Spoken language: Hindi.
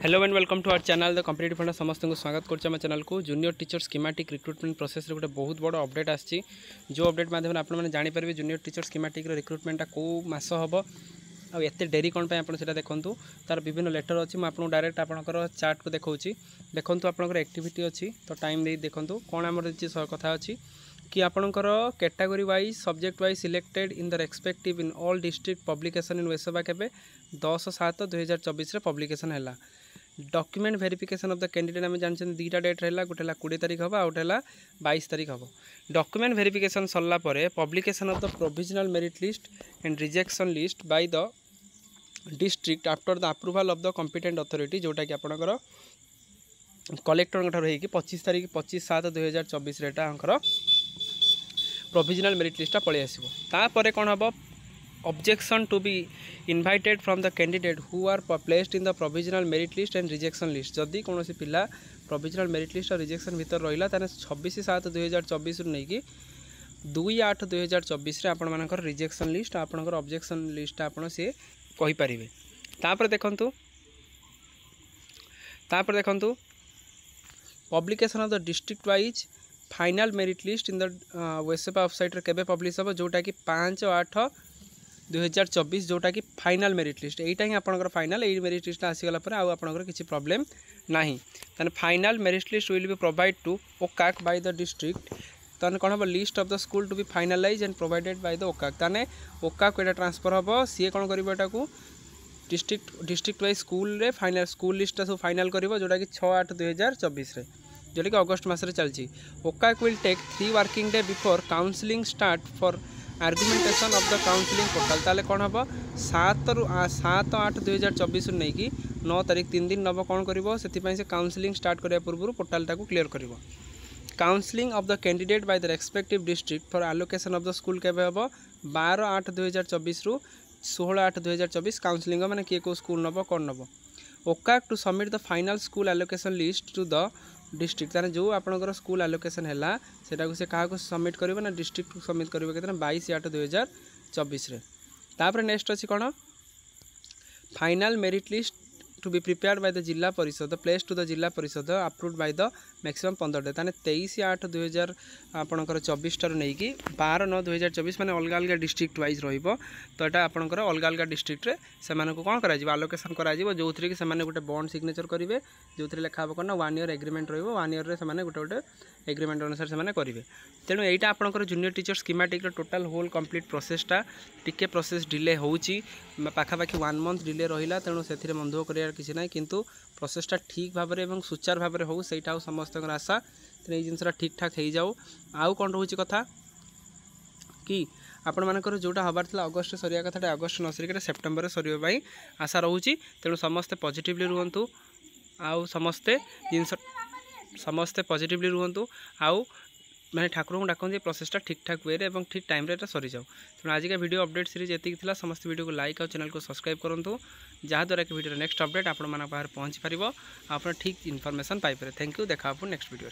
Hello and welcome to our channel the competitive fund समस्त को स्वागत करम चैनल को junior teacher schematic recruitment process गोटे बहुत बड़ अपडेट आसी जो अपडेट माध्यम आपने जानीपर जूनियर टीचर स्कीमेटिक रिक्रुटमेंटा कौ मास हम आत डेरी कौन आप देखूँ तार विभिन्न लेटर अच्छी मुझे डायरेक्ट आपंकर चार्ट को देखा देखूँ आपंकर एक्टिविटी अच्छी तो टाइम दे देखूँ कौन आम कथा अच्छी कि आपणकर category wise subject wise selected in the respective in all district publication in वेसवा केबे 10/7/2024 पब्लिकेशन है। Document verification of the candidate आम जानते दुईटा डेट रहा गोटे 20 तारीख हम आउ गोटे 22 तारीख हम। डॉक्यूमेंट वेरिफिकेशन सरला publication of the provisional merit list and rejection list by the district after the approval of the competent authority जोटा कि आपणकर कलेक्टर ठार होगी 25 तारीख 25/7/2024 रेटा प्रोविजनल मेरिट लिस्टा पलि आसो। तापर कौन हम objection to be invited from the candidate who are placed in the provisional merit list and rejection list जदि कौन पिला प्रोविजनल मेरिट लिस्ट और रिजेक्शन भीतर रहा 26/7/2024 नहीं कि 2/8/2024 आपण मानकर रिजेक्शन लिस्ट आपणकर ऑब्जेक्शन लिस्ट आपण सी कहींपारे। तापर देखंतु publication of the district wise final merit list in the website website केबे पब्लिश हम जोटा कि 5/8/2024 जोटा कि फाइनल मेरिट लिस्ट यहीटा ही आपंकर फाइनल यही मेरिट लिस्ट आसीगला आउ आपंकर किसी प्रॉब्लम नहीं। ताने final merit list will be provide to ओकाक बाय द डिस्ट्रिक्ट। ताने कौन हम list of the school to be finalize and provided by the ओकाक। ताने ओकाक एटा ट्रांसफर हम सी कौन कर डिस्ट्रिक्ट वाइज स्कूल रे फाइनल स्कूल लिस्ट सब फाइनल कर जोटा कि 6/8/2024 जोटा कि अगस्ट मस चलती। ओकाक will take 3 working day before counselling start for argumentation of the counselling portal. ताले कौन हम 7/8/2024 नहीं कि 9 तारीख 3 दिन नब कौन कर से काउंसलिंग स्टार्ट करने पूर्व पोर्टाल टाक क्लीयर कर। Counselling of the candidate by the respective district for allocation of the school केबे हम 12/8/2024 रु 16/8/2024 काउंसलिंग माने किए को स्कूल नब कौन नब। ओकाक to submit the final school allocation list to the district ताने जो आपंकर स्कूल एलोकेशन है से क्या सबमिट कर ना डिस्ट्रिक्ट को सबमिट कर 22/8/2024 तापर नेक्स्ट अच्छी कौन final merit list to be prepared by the Zila Parishad place to the Zila Parishad approved by the maximum 15 day ताने 23/8/2024 ठार नहीं कि 12/9/2024 मैंने अलग अलग डिस्ट्रिक्ट वाइज रहिबो। तो यहाँ आपंकर अलग अलग डिस्ट्रिक्ट रे से कौन कर आलोकेशन कर जो थी कि गोटे बॉन्ड सिग्नेचर करेंगे जो लिखा कौन 1 ईयर एग्रीमेंट रो 1 ईयर रे गोटे एग्रीमेंट अनुसार से करेंगे। तेणु यहाँ आपंकर junior teacher schematic total whole complete प्रोसेसटा टिके प्रोसेस डिले होची पाखापाखि 1 मंथ डिले रहा। तेणु से मन दुख कर किसी ना किंतु प्रोसेसटा ठीक भाव में सुचार भाव में हो सहीटा समस्त आशा। तेणु ये जिनसा ठीक ठाक हो जाऊ। आउ कौन रोचे कथा कि आपण मानकर जोटा हबार था अगस्ट सरिया कथा अगस्ट न सरिक सेप्टेम्बर सर आशा रोचे। तेणु समस्ते पॉजिटिवली रुहतु आउ समस्ते पॉजिटिवली रुहतु आउ मैंने ठाकुर को डाकते प्रोसेसटा ठीक ठाक वे और ठीक टाइम सरी जाऊ। तेणु आज का वीडियो अपडेट सीरीज ये समस्त वीडियो को लाइक और चैनल को सब्सक्राइब करूँ जहाँद्वारा कि वीडियो नेक्स्ट अपडेट आप पहुँची पार आप ठीक इनफॉरमेशन पाइपर। थैंक यू देखा नेक्स्ट वीडियो।